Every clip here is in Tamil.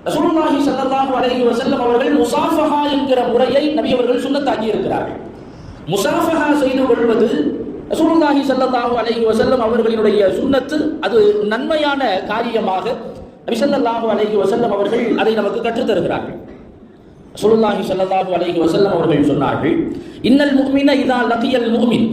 ரசூலுல்லாஹி ஸல்லல்லாஹு அலைஹி வஸல்லம் அவர்கள் முசாஃபஹா என்கிற முறையை நபி அவர்கள் சுன்னத்தாக்கி இருக்கிறார்கள். முசாஃபஹா செய்து கொள்வது ரசூலுல்லாஹி ஸல்லல்லாஹு அலைஹி வஸல்லம் அவர்களினுடைய சுன்னத்து. அது நன்மையான காரியமாக நபி ஸல்லல்லாஹு அலைஹி வஸல்லம் அவர்கள் அதை நமக்கு கற்றுத் தருகிறார்கள். ரசூலுல்லாஹி ஸல்லல்லாஹு அலைஹி வஸல்லம் அவர்கள் சொன்னார்கள், இன்னல் முஃமின இதா லகியல் முஃமின்,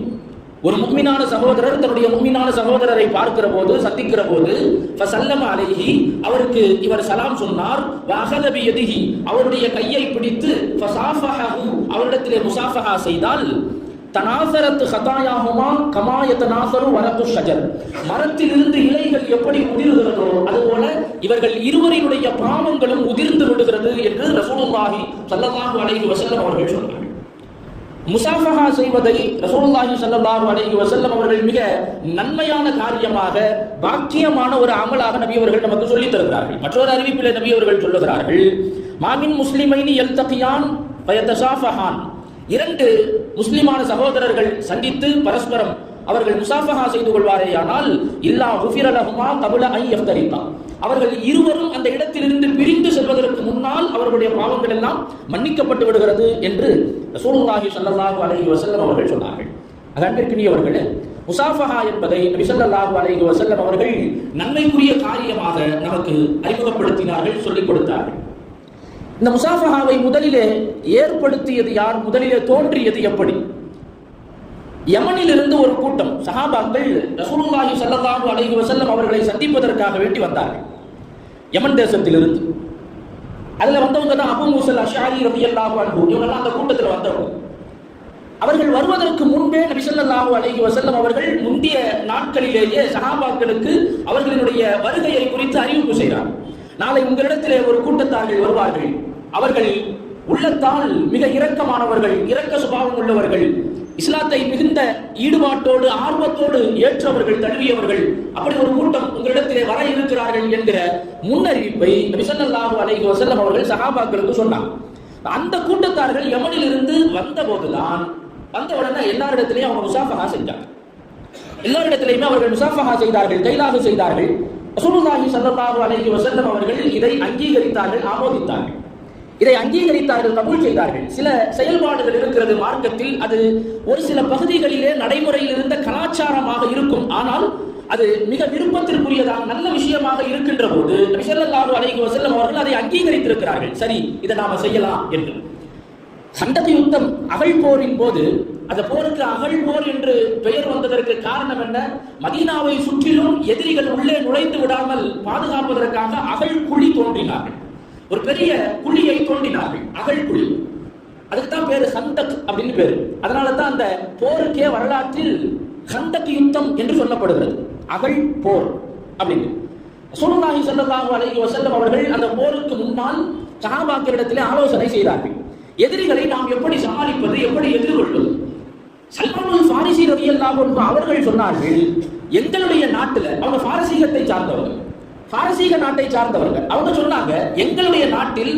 ஒரு முஃமினான சகோதரர் தன்னுடைய முஃமினான சகோதரரை பார்க்கிற போது, சந்திக்கிற போது, ஃபஸல்லம அலைஹி, அவருக்கு இவர் சலாம் சொன்னார், வஅஹத பியதிஹி, அவருடைய கையை பிடித்து, ஃபஸாஃபஹஹு, அவரிடத்திலே முசாஃபஹா செய்தால், தனாசரத்து ஹதாயாஹுமா கமா யதனாசரு வரகு ஷஜர், மரத்திலிருந்து இலைகள் எப்படி உதிர்கிறதோ அதுபோல இவர்கள் இருவரினுடைய பாவங்களும் உதிர்ந்து விடுகிறது என்று ரசூலுல்லாஹி ஸல்லல்லாஹு அலைஹி வஸல்லம் அவர்கள் சொன்னார்கள். முசாஃபஹா செய்வதை ரசூலுல்லாஹி ஸல்லல்லாஹு அலைஹி வஸல்லம் அவர்கள் மிக நன்மையான காரியமாக, பாக்கியமான ஒரு அமலாக நபி அவர்கள் நமக்கு சொல்லித் தருகிறார்கள். மற்றொரு அறிவிப்பில் நபி அவர்கள் சொல்லுகிறார்கள், மாமின் முஸ்லிமைனி யல்தகியான் ஃபயதஸாஃபஹான், இரண்டு முஸ்லிமான சகோதரர்கள் சந்தித்து பரஸ்பரம் அவர்கள் முசாஃபஹா செய்து கொள்வாரேயானால், இல்லா குஃபிர லஹுமா கப்ல அன் யஃப்தரிகா, அவர்கள் இருவரும் அந்த இடத்திலிருந்து பிரிந்து செல்வதற்கு முன்னால் அவர்களுடைய பாவங்கள் எல்லாம் மன்னிக்கப்பட்டு விடுகிறது என்று ரசூலுல்லாஹி ஸல்லல்லாஹு அலைஹி வஸல்லம் அவர்கள் சொன்னார்கள். அன்பிற்கினியவர்களே, முசாஃபஹா என்பதை நபி ஸல்லல்லாஹு அலைஹி வஸல்லம் அவர்கள் நன்மைக்குரிய காரியமாக நமக்கு அறிமுகப்படுத்தினார்கள், சொல்லிக் கொடுத்தார்கள். இந்த முசாஃபஹாவை முதலிலே ஏற்படுத்தியது யார்? முதலிலே தோன்றியது எப்படி? யமனில் இருந்து ஒரு கூட்டம் சஹாபாக்கள் ரசூலுல்லாஹி ஸல்லல்லாஹு அலைஹி வஸல்லம் அவர்களை சந்திப்பதற்காக வேண்டி வந்தார்கள். யமன் தேசத்திலிருந்து அதுல வந்தவங்க தான் அபூ மூஸா அஷ்அரி ரலியல்லாஹு அன்ஹு, இவங்கெல்லாம் அந்த கூட்டத்தில் வந்தவங்க. அவர்கள் வருவதற்கு முன்பே நபி ஸல்லல்லாஹு அலைஹி வஸல்லம் அவர்கள் முந்தைய நாட்களிலேயே சஹாபாக்களுக்கு அவர்களினுடைய வருகையை குறித்து அறிவிப்பு செய்கிறார். நாளை உங்களிடத்திலே ஒரு கூட்டத்தார்கள் வருவார்கள், அவர்கள் உள்ளத்தால் மிக இரக்கமானவர்கள், இரக்க சுபாவம் உள்ளவர்கள், இஸ்லாத்தை மிகுந்த ஈடுபாட்டோடு ஆர்வத்தோடு ஏற்றவர்கள், தழுவியவர்கள், அப்படி ஒரு கூட்டம் உங்களிடத்திலே வர இருக்கிறார்கள் என்கிற முன்னறிவிப்பை நபி ஸல்லல்லாஹு அலைஹி வஸல்லம் அவர்கள் சஹாபாக்களுக்கு சொன்னார். அந்த கூட்டத்தார்கள் யமனில் இருந்து வந்த போதுதான், வந்த உடனே எல்லாரிடத்திலையும் அவங்க முசாஃபஹா செஞ்சாங்க. எல்லாரிடத்திலையுமே அவர்கள் முசாஃபஹா செய்தார்கள், கைலாகு செய்தார்கள். ரசூலுல்லாஹி ஸல்லல்லாஹு அலைஹி வஸல்லம் அவர்கள் இதை அங்கீகரித்தார்கள், ஆமோதித்தார்கள். இதை அங்கீகரித்தார்கள், கபூல் செய்தார்கள். சில செயல்பாடுகள் இருக்கிறது மார்க்கத்தில், அது ஒரு சில பகுதிகளிலே நடைமுறையில் இருந்த கலாச்சாரமாக இருக்கும். ஆனால் அது மிக விருப்பத்திற்குரியதாக நல்ல விஷயமாக இருக்கின்ற போது நபி ஸல்லல்லாஹு அலைஹி வஸல்லம் அவர்கள் அதை அங்கீகரித்திருக்கிறார்கள். சரி, இதை நாம செய்யலாம் என்று. கந்தக யுத்தம், அகழ் போரின் போது, அந்த போருக்கு அகழ் போர் என்று பெயர் வந்ததற்கு காரணம் என்ன? மதீனாவை சுற்றிலும் எதிரிகள் உள்ளே நுழைந்து விடாமல் பாதுகாப்பதற்காக அகழ் குழி தோன்றினார்கள். ஒரு பெரிய குழியை தோண்டினார்கள், அகழ் குழி. அதுக்கு தான் பேரு கந்தக் அப்படின்னு பேரு. அதனால தான் அந்த போருக்கே வரலாற்றில் கந்தக் யுத்தம் என்று சொல்லப்படுகிறது, அகழ் போர் அப்படின்னு. ரசூலுல்லாஹி ஸல்லல்லாஹு அலைஹி வஸல்லம் அவர்கள் அந்த போருக்கு முன்னால் சஹாபாக்களிடத்திலே ஆலோசனை செய்தார்கள். எதிரிகளை நாம் எப்படி சமாளிப்பது, எப்படி எதிர்கொள்வது? சல்மானுல் ஃபாரிசி ரலியல்லாஹு அன்ஹு அவர்கள் சொன்னார்கள், எங்களுடைய நாட்டில், அவங்க பாரசீகத்தை சார்ந்தவர்கள், பாரசீக நாட்டை சார்ந்தவர்கள், அவங்க சொன்னாங்க, எங்களுடைய நாட்டில்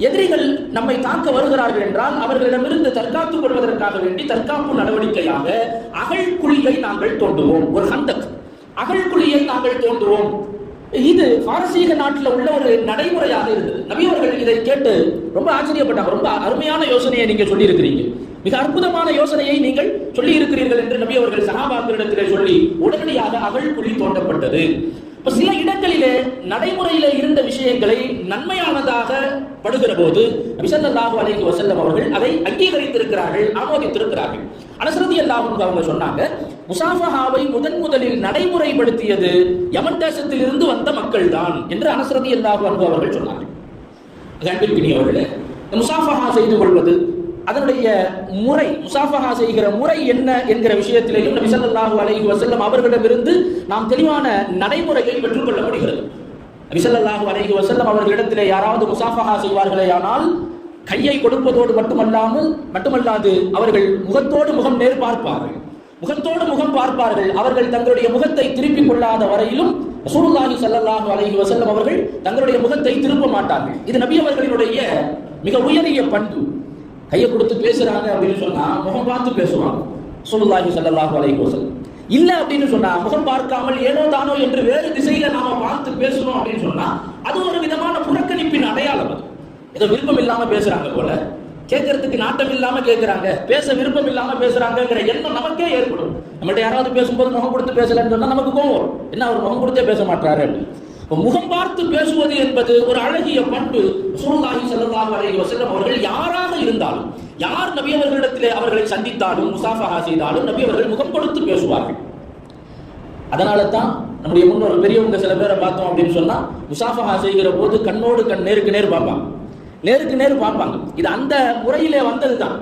எதிரிகள் நம்மை தாக்க வருகிறார்கள் என்றால் அவர்களிடமிருந்து தற்காத்துக் கொள்வதற்காக வேண்டி தற்காப்பு நடவடிக்கையாக அகழ் குழியை நாங்கள் தோண்டுவோம், ஒரு கந்தக் அகழ் குழியை நாங்கள் தோண்டுவோம். இது பாரசீக நாட்டில் உள்ள ஒரு நடைமுறையாக இருந்தது. நபி அவர்கள் இதை கேட்டு ரொம்ப ஆச்சரியப்பட்டாங்க. ரொம்ப அருமையான யோசனையை நீங்க சொல்லி இருக்கிறீங்க, மிக அற்புதமான யோசனையை நீங்கள் சொல்லி இருக்கிறீர்கள் என்று நபி அவர்கள் சஹாபாக்களிடத்திலே சொல்லி உடனடியாக அகழ் குழி தோண்டப்பட்டது. சில இடங்களிலே நடைமுறையிலே இருந்த விஷயங்களை நன்மையானதாக படுகிற போது நபி ஸல்லல்லாஹு அலைஹி வஸல்லம் அவர்கள் அதை அங்கீகரித்திருக்கிறார்கள், ஆமோதித்திருக்கிறார்கள். அனஸ் ரலியல்லாஹு அன்ஹு அவங்க சொன்னாங்க, முசாஃபஹாவை முதலில் நடைமுறைப்படுத்தியது யமன் தேசத்தில் இருந்து வந்த மக்கள் தான் என்று அனஸ் ரலியல்லாஹு அன்ஹு அவர்கள் சொன்னார்கள். அன்பிற்கினியவர்களே, முசாஃபஹா செய்து கொள்வது, அதனுடைய முறை, முசாஃபஹா செய்கிற முறை என்ன என்கிற விஷயத்திலேயும் நபி ஸல்லல்லாஹு அலைஹி வஸல்லம் அவர்களிடமிருந்து நாம் தெளிவான நடைமுறையை பெற்றுக்கொள்ள முடிகிறது. நபி ஸல்லல்லாஹு அலைஹி வஸல்லம் அவர்களிடத்திலே யாராவது முசாஃபஹா செய்வார்களேயானால் கையை கொடுப்பதோடு மட்டுமல்லாது அவர்கள் முகத்தோடு முகம் நேர் பார்ப்பார்கள், முகத்தோடு முகம் பார்ப்பார்கள். அவர்கள் தங்களுடைய முகத்தை திருப்பிக் கொள்ளாத வரையிலும் ரசூலுல்லாஹி ஸல்லல்லாஹு அலைஹி வஸல்லம் அவர்கள் தங்களுடைய முகத்தை திருப்ப மாட்டார்கள். இது நபி அவர்களுடைய மிக உயரிய பண்பு. கையை கொடுத்து பேசுறாங்க அப்படின்னு சொன்னா முகம் பார்த்து பேசுவாங்க ரசூலுல்லாஹி ஸல்லல்லாஹு அலைஹி வஸல்லம். இல்ல அப்படின்னு சொன்னா முகம் பார்க்காமல் ஏனோ தானோ என்று வேறு திசையில நாம பார்த்து பேசணும் அப்படின்னு சொன்னா அது ஒரு விதமான புறக்கணிப்பின் ஏதோ விருப்பம் இல்லாம பேசுறாங்க போல, கேட்கறதுக்கு நாட்டம் இல்லாம கேட்கிறாங்க, பேச விருப்பம் இல்லாம பேசுறாங்கிற எண்ணம் நமக்கே ஏற்படும். நம்மள்ட்ட யாராவது பேசும்போது முகம் கொடுத்து பேசலன்னு சொன்னா நமக்கு கோவம், என்ன அவர் முகம் கொடுத்தே பேச மாட்டாரு அப்படின்னு. முகம் பார்த்து பேசுவது என்பது ஒரு அழகிய பண்பு. ரசூலுல்லாஹி ஸல்லல்லாஹு அலைஹி வஸல்லம் அவர்கள் யாராக இருந்தாலும், யார் நபி அவர்களிடத்திலே அவர்களை சந்தித்தாலும் முசாஃபஹா செய்தாலும் நபி அவர்கள் முகம் கொடுத்து பேசுவார்கள். அதனால தான் நம்முடைய முன்னோர் பெரியவங்க சில பேரை பார்த்தோம் அப்படின்னு சொன்னா முசாஃபஹா செய்கிற போது கண்ணோடு கண் நேருக்கு நேர் பார்ப்பாங்க, நேருக்கு நேர் பார்ப்பாங்க. இது அந்த முறையிலே வந்ததுதான்.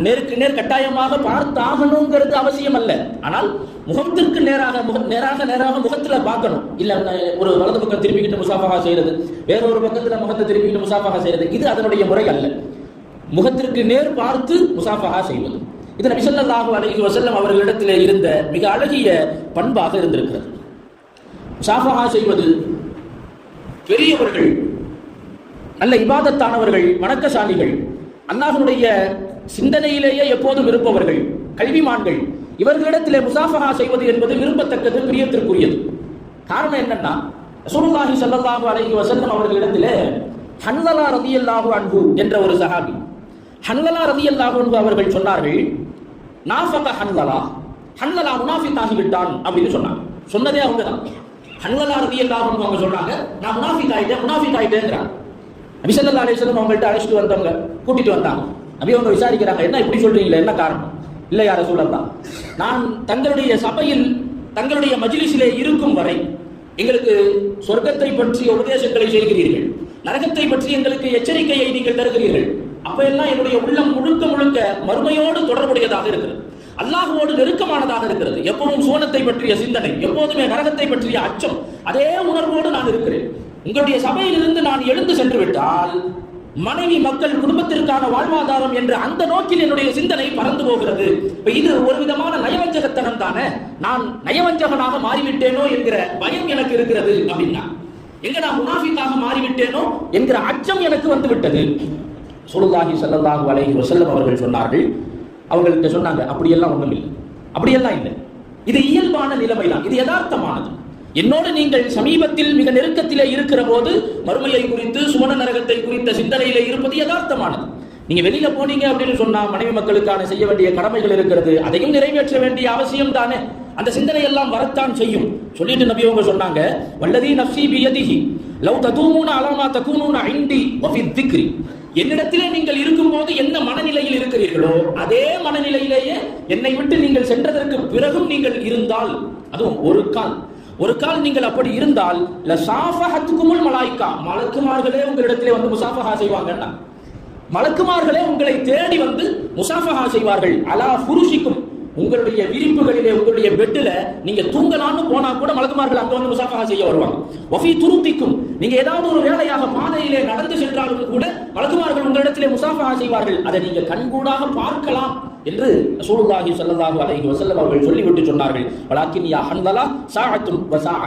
நேருக்கு நேர் கட்டாயமாக பார்த்தாகணுங்கிறது அவசியம் அல்ல. ஆனால் முகத்திற்கு நேராக நேராக முகத்துல பார்க்கணும். இல்ல ஒரு வலது பக்கம் திருப்பிக்கிட்டு முசாஃபஹா செய்யறது, வேறொரு பக்கத்துல முகத்தை திருப்பிக்கிட்டு முசாஃபஹா செய்யறது, இது அதனுடைய முறை அல்ல. முகத்திற்கு நேர் பார்த்து முசாஃபஹா செய்வது இது நபி ஸல்லல்லாஹு அலைஹி வஸல்லம் அவர்களிடத்திலே இருந்த மிக அழகிய பண்பாக இருந்திருக்கிறது. முசாஃபஹா செய்வது பெரியவர்கள், நல்ல இபாதத்தானவர்கள், வணக்கசாலிகள், அல்லாஹ்வுடைய சிந்தனையிலேயே எப்போதும் இருப்பவர்கள், கல்விமான்கள், இவர்களிடத்திலே முசாஃபஹா செய்வது என்பது விரும்பத்தக்கது, பிரியத்திற்குரியது. காரணம் என்னன்னா, ரசூலுல்லாஹி ஸல்லல்லாஹு அலைஹி வஸல்லம் அவர்களிடத்திலே ஹன்லலா ரலியல்லாஹு அன்ஹு என்ற ஒரு சஹாபி, ஹன்லலா ரலியல்லாஹு அன்ஹு அவர்கள் சொன்னார்கள், நாஃபக ஹன்லலா, ஹன்லலா முனாஃபிக் ஆகிவிட்டான் அப்படின்னு சொன்னாங்க. சொன்னதே அவங்க தான். ஹன்லலா ரலியல்லாஹு அன்ஹு அவங்க சொன்னாங்க, நான் முனாஃபிக் ஆயிட்டேங்கிறாங்க. நபி ஸல்லல்லாஹு அலைஹி வஸல்லம் அவங்கள்ட்ட அழைச்சிட்டு வந்தவங்க கூட்டிட்டு வந்தாங்க. நபி அவங்க விசாரிக்கிறாங்க, என்ன இப்படி சொல்றீங்களே, என்ன காரணம்? இல்ல யா ரசூலல்லாஹ், நான் தங்களுடைய சபையில் தங்களுடைய மஜ்லிஸிலே இருக்கும் வரை எங்களுக்கு சொர்க்கத்தை பற்றிய உபதேசங்களை செய்கிறீர்கள், நரகத்தை பற்றி எங்களுக்கு எச்சரிக்கையை நீங்கள் தருகிறீர்கள். அப்ப எல்லாம் என்னுடைய உள்ளம் முழுக்க முழுக்க மறுமையோடு தொடர்புடையதாக இருக்கிறது, அல்லாஹ்வோடு நெருக்கமானதாக இருக்கிறது. எப்பவும் சுவனத்தை பற்றிய சிந்தனை, எப்போதுமே நரகத்தை பற்றிய அச்சம், அதே உணர்வோடு நான் இருக்கிறேன். உங்களுடைய சபையிலிருந்து நான் எழுந்து சென்று விட்டால் மனைவி, மக்கள், குடும்பத்திற்கான வாழ்வாதாரம் என்ற அந்த நோக்கில் என்னுடைய சிந்தனை பறந்து போகிறது. இது ஒரு விதமான நயவஞ்சகத்தனம் தானே, நான் நயவஞ்சகனாக மாறிவிட்டேனோ என்கிற பயம் எனக்கு இருக்கிறது அப்படின்னா, எங்க நான் முனாஃபிக்காக மாறிவிட்டேனோ என்கிற அச்சம் எனக்கு வந்து விட்டது. ரசூலுல்லாஹி ஸல்லல்லாஹு அலைஹி வஸல்லம் அவர்கள் சொன்னார்கள், அவங்களுக்கு சொன்னாங்க, அப்படியெல்லாம் ஒண்ணும் இல்லை, அப்படியெல்லாம் இல்லை, இது இயல்பான நிலைமை தான், இது யதார்த்தமானது. என்னோடு நீங்கள் சமீபத்தில் மிக நெருக்கத்திலே இருக்கிற போது மறுமையை குறித்து, சுவன நரகத்தை குறித்த சிந்தனையிலே இருப்பது யதார்த்தமானது. நீங்க வெளியில போனீங்க அப்படின்னு சொன்னா மனைவி மக்களுக்கான செய்ய வேண்டிய கடமைகள் இருக்கிறது, அதையும் நிறைவேற்ற வேண்டிய அவசியம் தானே, அந்த சிந்தனை எல்லாம் வரத்தான் செய்யும். சொல்லிட்டு நபி அவங்க சொன்னாங்க, வல்லதி நஃப்ஸி பியதிஹி லவ் ததூமுன அலா மா தகூனுன இன்டி வஃபி திக்ரி, என்னிடத்திலே நீங்கள் இருக்கும்போது என்ன மனநிலையில் இருக்கிறீர்களோ அதே மனநிலையிலேயே என்னை விட்டு நீங்கள் சென்றதற்கு பிறகும் நீங்கள் இருந்தால், அதுவும் ஒரு கால் நீங்கள் அப்படி இருந்தால், லசாஃபஹத்துகுமுல் மலாயிகா, மலக்குமார்களே உங்களிடத்திலே வந்து முசாஃபஹா செய்வாங்கன்னா, மலக்குமார்களே உங்களை தேடி வந்து முசாஃபஹா செய்வார்கள். அலா ஃபுருஷிக்கும், உங்களுடைய விரிப்புகளிலே, உங்களுடைய பெட்டில நீங்க தூங்கலான்னு போனா கூட மலக்குமார்கள் அங்க வந்து முசாஃபஹா செய்ய வருவாங்க. வஃபி துருத்திக்கும், நீங்க ஏதாவது ஒரு வேலையாக பாதையிலே நடந்து சென்றாலும் கூட மலக்குமார்கள் உங்களிடத்திலே முசாஃபஹா செய்வார்கள், அதை நீங்க கண்கூடாக பார்க்கலாம் என்று ரசூலுல்லாஹி ஸல்லல்லாஹு அலைஹி வஸல்லம் அவர்கள் சொல்லிவிட்டு சொன்னார்கள். வலாக்கின் யா ஹன்லலா சாஅத்துன் வசாஅ,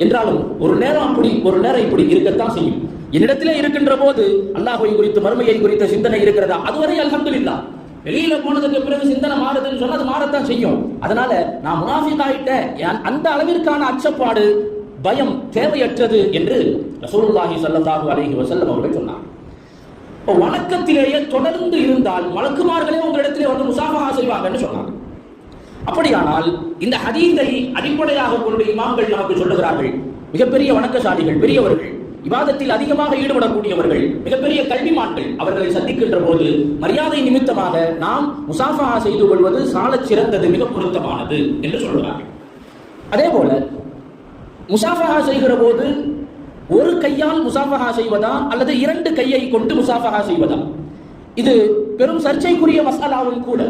என்றாலும் ஒரு நேரம் அப்படி ஒரு நேரம் இப்படி இருக்கத்தான் செய்யும். என்னிடத்திலே இருக்கின்ற போது அல்லாஹ்வை குறித்து, மறுமையை குறித்த சிந்தனை இருக்கிறதா, அதுவரை அல்ஹம்துலில்லாஹ். வெளியில போனதுக்கு பிறகு சிந்தனை மாறுதுன்னு சொன்னா அது மாறத்தான் செய்யும். அதனால நான் முனாஃபிக் ஆயிட்டேன், அந்த அளவிற்கான அச்சப்பாடு, பயம் தேவையற்றது என்று ரசூலுல்லாஹி ஸல்லல்லாஹு அலைஹி வஸல்லம் அவர்கள் சொன்னார். வணக்கத்திலேயே தொடர்ந்து இருந்தால் மலக்குமார்களே உங்களிடத்திலே வந்து முசாஃபஹா செய்வாங்கன்னு சொன்னாங்க. அப்படியானால் இந்த ஹதீஸை அடிப்படையாக கொண்டு இமாம்கள் நமக்கு சொல்லுகிறார்கள், மிகப்பெரிய வணக்கசாலிகள், பெரியவர்கள், இபாதத்தில் அதிகமாக ஈடுபடக்கூடியவர்கள், மிகப்பெரிய கல்விமான்கள், அவர்களை சந்திக்கின்ற போது மரியாதை நிமித்தமாக நாம் முசாஃபஹா செய்து கொள்வது சாலச் சிறந்தது, மிக பொருத்தமானது என்று சொல்கிறார்கள். அதே போல முசாஃபஹா செய்கிற போது ஒரு கையால் முசாஃபஹா செய்வதா அல்லது இரண்டு கையை கொண்டு முசாஃபஹா செய்வதா, இது பெரும் சர்ச்சைக்குரிய மசாலாவும் கூட.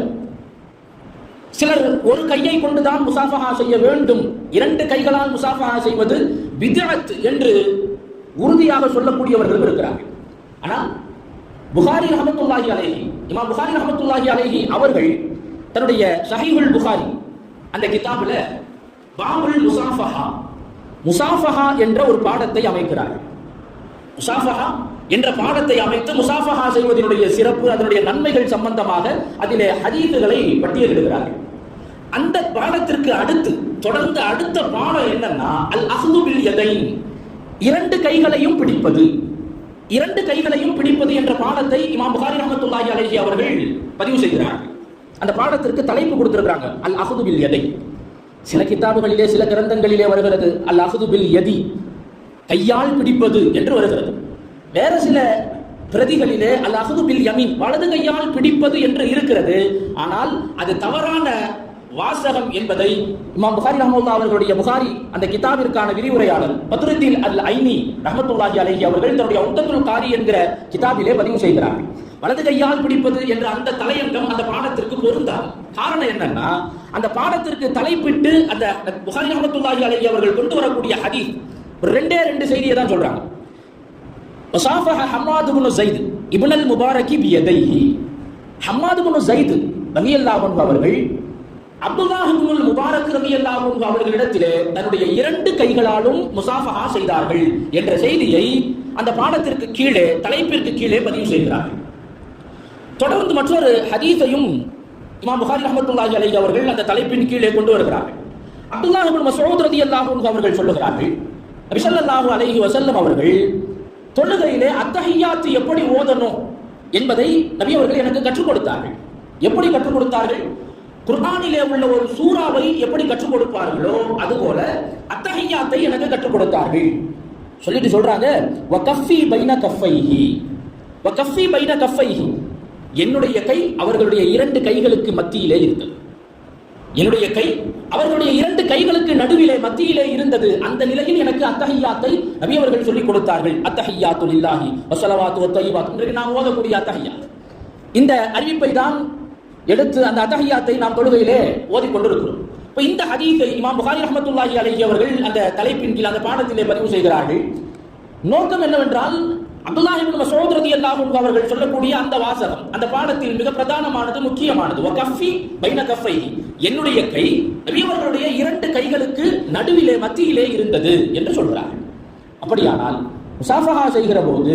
சிலர் ஒரு கையை கொண்டுதான் முசாஃபஹா செய்ய வேண்டும், இரண்டு கைகளால் முசாஃபஹா செய்வது பித்அத் என்று உறுதியாக சொல்லக்கூடியவர்கள் இருக்கிறார்கள். ஆனால் புகாரி ரஹ்மத்துல்லாஹி அலைஹி, இமாம் புகாரி ரஹ்மத்துல்லாஹி அலைஹி அவர்கள் தன்னுடைய ஸஹீஹுல் புகாரி அந்த கிதாபில் பாபுல் முசாஃபஹா, முசாஃபஹா என்ற ஒரு பாடத்தை அமைக்கிறார்கள். முசாஃபஹா என்ற பாடத்தை அமைத்து முசாஃபஹா செய்வதனுடைய சிறப்பு, அதனுடைய நன்மைகள் சம்பந்தமாக அதிலே ஹதீஸுகளை பட்டியலிடுகிறார்கள். அந்த பாடத்திற்கு அடுத்து தொடர்ந்து அடுத்த பாடம் என்னன்னா, அல் அஹ்து பில் யதைன், இரண்டு கைகளையும் பிடிப்பது. இரண்டு கைகளையும் பிடிப்பது என்ற பாடத்தை இமாம் புகாரி ரஹ்மத்துல்லாஹி அலைஹி அவர்கள் பதிவு செய்கிறார்கள். அந்த பாடத்திற்கு தலைப்பு கொடுத்திருக்கிறாங்க, அல் அஹ்து பில் யதை. சில கிதாபுகளிலே, சில கிரந்தங்களிலே வருகிறது அல் அஹ்து பில் யதி, கையால் பிடிப்பது என்று வருகிறது. வேற சில பிரதிகளிலே அல் அஹ்து பில் யமீன், வலது கையால் பிடிப்பது என்று இருக்கிறது. ஆனால் அது தவறான வாசகம் என்பதை இமாம் புகாரி ரஹ்மத்துல்லாஹி அவர்களுடைய புகாரி அந்த கிதாபிற்கான விரிவுரையாளர் பத்ருத்தீன் அல் ஐனி ரஹ்மத்துல்லாஹி அலைஹி அவர்கள் தன்னுடைய உம்தத்துல் காரி என்கிற கிதாபிலே பதிவு செய்கிறார்கள். வலது கையால் பிடிப்பது என்ற அந்த தலையங்கம் அந்த பாடத்திற்கு பொருந்தாது. காரணம் என்னன்னா, அந்த பாடத்திற்கு தலைப்பிட்டு அந்த புகாரி ரஹ்மத்துல்லாஹி அலைஹி அவர்கள் கொண்டு வரக்கூடிய ஹதீஸ் ரெண்டு செய்தியை தான் சொல்றாங்க. வஸாஃபஹ ஹம்மாத் இப்னு ஸைத் இப்னு அல் முபாரக்கி பியதைஹி. ஹம்மாத் இப்னு ஸைத் ரலியல்லாஹு அன்ஹு அவர்கள் அப்துல்லாஹ் இப்னுல் முபாரக் ரலியல்லாஹு அன்ஹு அவர்களிடத்திலே தன்னுடைய இரண்டு கைகளாலும் முசாஃபஹா செய்தார்கள் என்ற செய்தியை அந்த பாடத்திற்கு கீழே, தலைப்பிற்கு கீழே பதிவு செய்கிறார்கள். தொடர்ந்து மற்றொரு ஹதீஸையும் இமாம் புகாரி ரஹ்மத்துல்லாஹி அலைஹி அவர்கள் அந்த தலைப்பின் கீழே கொண்டு வருகிறார்கள். அப்துல்லாஹ் இப்னு மஸ்ஊத் ரலியல்லாஹு அன்ஹு அவர்கள் சொல்லுகிறார்கள், நபி ஸல்லல்லாஹு அலைஹி வஸல்லம் அவர்கள் தொழுகையிலே அத்தஹியாத் எப்படி ஓதணும் என்பதை நபி அவர்கள் எனக்கு கற்றுக் கொடுத்தார்கள். எப்படி கற்றுக் கொடுத்தார்கள்? குர்ஆனிலே உள்ள ஒரு சூறாவை எப்படி கற்றுக் கொடுப்பார்களோ அதுபோல அத்தஹியாத்தை எனக்கு கற்றுக் கொடுத்தார்கள். சொல்லிட்டு சொல்றாங்க, வகஃபி பைன கஃபைஹி, வகஃபி பைன கஃபைஹி, என்னுடைய கை அவர்களுடைய இரண்டு கைகளுக்கு மத்தியிலே இருந்தது. என்னுடைய கை அவர்களுடைய இரண்டு கைகளுக்கு நடுவிலே மத்தியிலே இருந்தது. அந்த நிலையில் எனக்கு அத்தஹியாத்தை நபி அவர்கள் சொல்லிக் கொடுத்தார்கள். அத்தஹியாத்து லில்லாஹி வஸலவாத்து வத்தய்யிபாத், இன்றைக்கு நாம் ஓதக்கூடிய அத்தஹியாத். இந்த அறிவிப்பை தான் எடுத்து அந்த அத்தஹியாத்தை நாம் தொழுகையிலே ஓதிக்கொண்டிருக்கிறோம். இப்போ இந்த ஹதீஸை இமாம் புகாரி ரஹ்மத்துல்லாஹி அலைஹி அவர்கள் அந்த தலைப்பின் கீழ் அந்த பாடத்திலே பதிவு செய்கிறார்கள். நோக்கம் என்னவென்றால், அப்துல்லாஹ் இப்னு மஸ்ஊத் ரலியல்லாஹு அன்ஹு அவர்கள் சொல்லக்கூடிய அந்த வாசகம் அந்த பாடத்தில் மிக பிரதானமானது, முக்கியமானது. வகஃபி பைன கஃபைஹி, என்னுடைய கை நபி அவர்களுடைய இரண்டு கைகளுக்கு நடுவிலே மத்தியிலே இருந்தது என்று சொல்கிறார்கள். அப்படியானால் முசாஃபஹா செய்கிற போது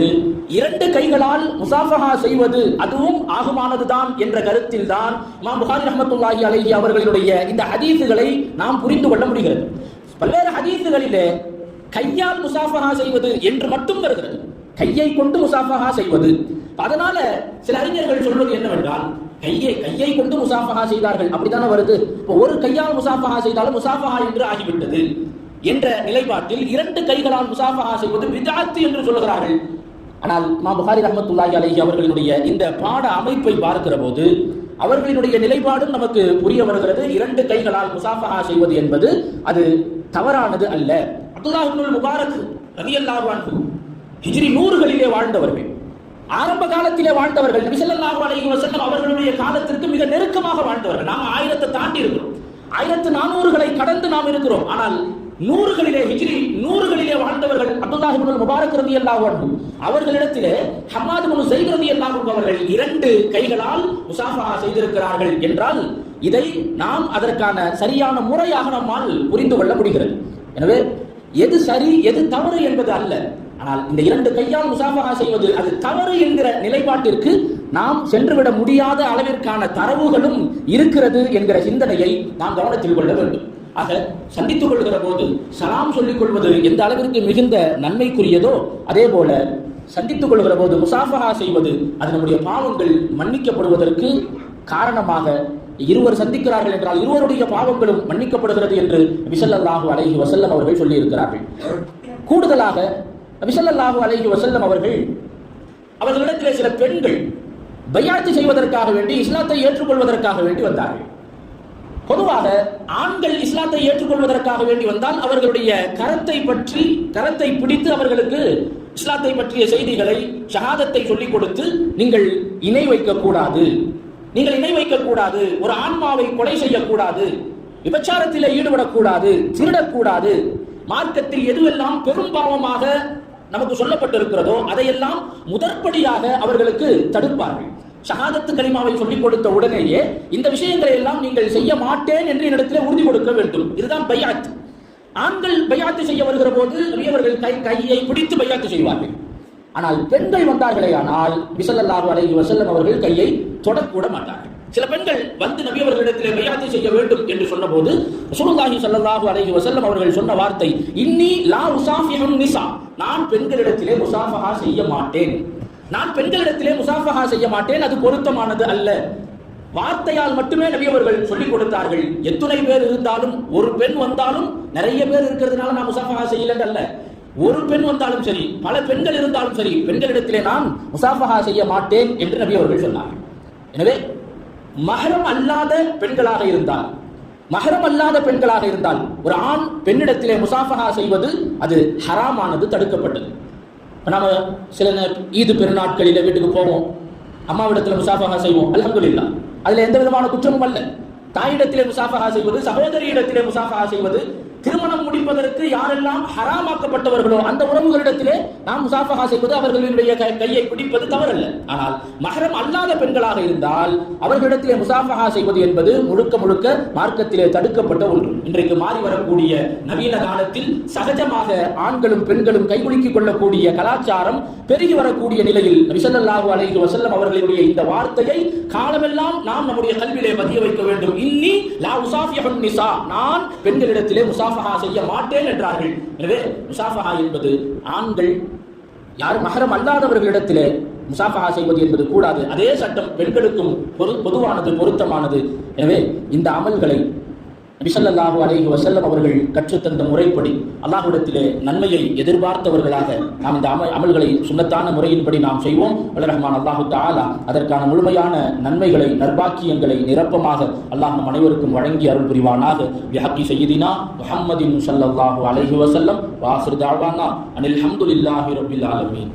இரண்டு கைகளால் முசாஃபஹா செய்வது அதுவும் ஆகுமானதுதான் என்ற கருத்தில் தான் இமாம் புகாரி ரஹ்மத்துல்லாஹி அலைஹி அவர்களுடைய இந்த ஹதீஸுகளை நாம் புரிந்து கொள்ள முடிகிறது. பல்வேறு ஹதீஸுகளிலே கையால் முசாஃபஹா செய்வது என்று மட்டும் வருகிறது, கையை கொண்டு முசாஃபஹா செய்வது. அதனால சில அறிஞர்கள் சொல்வது என்னவென்றால், கையை கொண்டு முசாஃபஹா செய்தார்கள் அப்படித்தானே வருது. ஒரு கையால் முசாஃபஹா செய்தாலும் முசாஃபஹா என்று ஆகிவிட்டது என்ற நிலைப்பாட்டில் இரண்டு கைகளால் முசாஃபஹா செய்வது பித்அத் என்று சொல்கிறார்கள். ஆனால் இமாம் புகாரி ரஹ்மத்துல்லாஹி அலைஹி அவர்களுடைய இந்த பாட அமைப்பை பார்க்கிற போது அவர்களுடைய நிலைப்பாடும் நமக்கு புரிய வருகிறது. இரண்டு கைகளால் முசாஃபஹா செய்வது என்பது அது தவறானது அல்ல. அப்துல்லாஹ் இப்னுல் முபாரக் ரலியல்லாஹு அன்ஹு ஹிஜ்ரி 100களிலே வாழ்ந்தவர்கள், ஆரம்ப காலத்திலே வாழ்ந்தவர்கள். நபி ஸல்லல்லாஹு அலைஹி வஸல்லம் அவர்களுடைய காலத்திற்கு மிக நெருக்கமாக வாழ்ந்தவர்கள். நாம் 1000 தாண்டி இருக்கிறோம், 1400களை கடந்து நாம் இருக்கிறோம். ஆனால் 100களிலே, ஹிஜ்ரி 100களிலே வாழ்ந்தவர்கள் அப்துல்லாஹ் இப்னுல் முபாரக் ரலியல்லாஹு அன்ஹு அவர்களிடத்திலே ஹம்மாத் இப்னு ஸைத் ரலியல்லாஹு அன்ஹு அவர்கள் இரண்டு கைகளால் முசாஃபஹா செய்திருக்கிறார்கள் என்றால் இதை நாம் அதற்கான சரியான முறையாக நம்மால் புரிந்து கொள்ள முடிகிறது. எனவே எது சரி எது தவறு என்பது அல்ல, ஆனால் இந்த இரண்டு கையால் முசாஃபஹா செய்வது அது தவறு என்கிற நிலைப்பாட்டிற்கு நாம் சென்றுவிட முடியாத அளவிற்கான தரவுகளும் இருக்கிறது என்கிற சிந்தனையை நாம் கவனத்தில் கொள்ள வேண்டும். ஆக சந்தித்துக் கொள்கிற போது சலாம் சொல்லிக் கொள்வது எந்த அளவிற்கு மிகுந்த நன்மைக்குரியதோ அதே போல சந்தித்துக் கொள்கிற போது முசாஃபஹா செய்வது அது நம்முடைய பாவங்கள் மன்னிக்கப்படுவதற்கு காரணமாக, இருவர் சந்திக்கிறார்கள் என்றால் இருவருடைய பாவங்களும் மன்னிக்கப்படுகிறது என்று நபி ஸல்லல்லாஹு அலைஹி வஸல்லம் அவர்கள் சொல்லி இருக்கிறார்கள். கூடுதலாக நபி ஸல்லல்லாஹு அலைஹி வஸல்லம் அவர்களிடத்திலே சில பெண்கள் பைஅத் செய்வதற்காக வேண்டி, இஸ்லாத்தை ஏற்றுக்கொள்வதற்காக வேண்டி வந்தார்கள். பொதுவாக ஆண்கள் இஸ்லாத்தை ஏற்றுக்கொள்வதற்காக வேண்டி வந்தால் அவர்களுடைய கரத்தை பிடித்து அவர்களுக்கு இஸ்லாத்தை பற்றிய செய்திகளை, ஷஹாதத்தை சொல்லிக் கொடுத்து, நீங்கள் இணை வைக்கக்கூடாது, ஒரு ஆன்மாவை கொலை செய்யக்கூடாது, விபச்சாரத்திலே ஈடுபடக்கூடாது, திருடக்கூடாது, மார்க்கத்தில் எதுவெல்லாம் பெரும் பாவமாக நமக்கு சொல்லப்பட்டிருக்கிறதோ அதையெல்லாம் முதற்படியாக அவர்களுக்கு தடுப்பார்கள். ஷஹாதத்து கலிமாவை சொல்லிக் கொடுத்த உடனேயே இந்த விஷயங்களை எல்லாம் நீங்கள் செய்ய மாட்டேன் என்று என்னிடத்திலே உறுதி கொடுக்க வேண்டும். இதுதான் பைஅத். ஆண்கள் பைஅத் செய்ய வருகிற போது அவர்கள் கையை பிடித்து பைஅத் செய்வார்கள். ஆனால் பெண்கள் வந்தார்களே ஆனால் நபி ஸல்லல்லாஹு அலைஹி வஸல்லம் அவர்கள் கையை தொடக்கூட மாட்டார்கள். சில பெண்கள் வந்து நபி அவர்களிடத்திலே பைஅத் செய்ய வேண்டும் என்று சொன்னபோது ரசூலுல்லாஹி ஸல்லல்லாஹு அலைஹி வஸல்லம் அவர்கள் சொன்ன வார்த்தை, இன்னி லா உசாஃபிஹுன் நிசா, நான் பெண்களிடத்திலே முசாஃபஹா செய்ய மாட்டேன், நான் பெண்களிடத்திலே முசாஃபஹா செய்ய மாட்டேன், அது பொருத்தமானது அல்ல. வார்த்தையால் மட்டுமே நபி அவர்கள் சொல்லிக் கொடுத்தார்கள். எத்தனை பேர் இருந்தாலும், ஒரு பெண் வந்தாலும், நிறைய பேர் இருக்கிறதுனால நான் முசாஃபஹா செய்யலன்னு அல்ல, ஒரு பெண் வந்தாலும் சரி, பல பெண்கள் இருந்தாலும் சரி, பெண்களிடத்திலே நான் முசாஃபஹா செய்ய மாட்டேன் என்று நபி அவர்கள் சொன்னார்கள். எனவே மஹரம் அல்லாத பெண்களாக இருந்தால், மஹரம் அல்லாத பெண்களாக இருந்தால் ஒரு ஆண் பெண்ணிடத்திலே முசாஃபஹா செய்வது அது ஹராமானது, தடுக்கப்பட்டது. நாம சில ஈது பெருநாட்களில வீட்டுக்கு போவோம், அம்மாவிடத்தில் முசாஃபஹா செய்வோம், அல்ஹம்துலில்லாஹ், அதுல எந்த விதமான குற்றமும் அல்ல. தாயிடத்திலே முசாஃபஹா செய்வது, சகோதரியிடத்திலே முசாஃபஹா செய்வது, திருமணம் முடிப்பதற்கு யாரெல்லாம் ஹராமாக்கப்பட்டவர்களோ அந்த உறவுகளிடத்திலே நாம் முசாஃபஹா செய்வது, அவர்களுடைய கையை பிடிப்பது தவறல்ல. ஆனால் மஹரம் அல்லாத பெண்களாக இருந்தால் அவர்களிடத்திலே முசாஃபஹா செய்வது என்பது முழுக்க முழுக்க மார்க்கத்திலே தடுக்கப்பட்ட ஒன்று. இன்றைக்கு மாறி வரக்கூடிய நவீன காலத்தில் சகஜமாக ஆண்களும் பெண்களும் கைகுலுக்கிக் கொள்ளக்கூடிய கலாச்சாரம் பெருகி வரக்கூடிய நிலையில் நபி ஸல்லல்லாஹு அலைஹி வஸல்லம் அவர்களுடைய இந்த வார்த்தையை காலமெல்லாம் நாம் நம்முடைய கல்வியிலே பதிய வைக்க வேண்டும். இன்னி லா உசாஃபிஹுன் நிசா, நான் பெண்களிடத்திலே முசாஃபஹா செய்ய மாட்டேன் என்றார்கள். எனவே முசாஃபஹா என்பது ஆண்கள் யார் மஹரம் அல்லாதவர்களிடத்திலே முசாஃபஹா செய்வது என்பது கூடாது. அதே சட்டம் பெண்களுக்கும் பொதுவானது, பொருத்தமானது. எனவே இந்த அமல்களை நபி ஸல்லல்லாஹு அலைஹி வஸல்லம் அவர்கள் கற்றுத்தந்த முறைப்படி அல்லாஹ்விடத்திலே நன்மையை எதிர்பார்த்தவர்களாக நாம் இந்த அமல்களை சுன்னத்தான முறையின்படி நாம் செய்வோம். வல்ல ரஹ்மான் அல்லாஹு தஆலா அதற்கான முழுமையான நன்மைகளை, நற்பாக்கியங்களை நிரப்பமாக அல்லாஹ் நம் அனைவருக்கும் வழங்கி அருள் புரிவானாக. பிஹக்கி சய்யிதினா முஹம்மதின் ஸல்லல்லாஹு அலைஹி வஸல்லம் வ ஆகிரு தஅவானா அனில் ஹம்துலில்லாஹி ரப்பில் ஆலமீன்.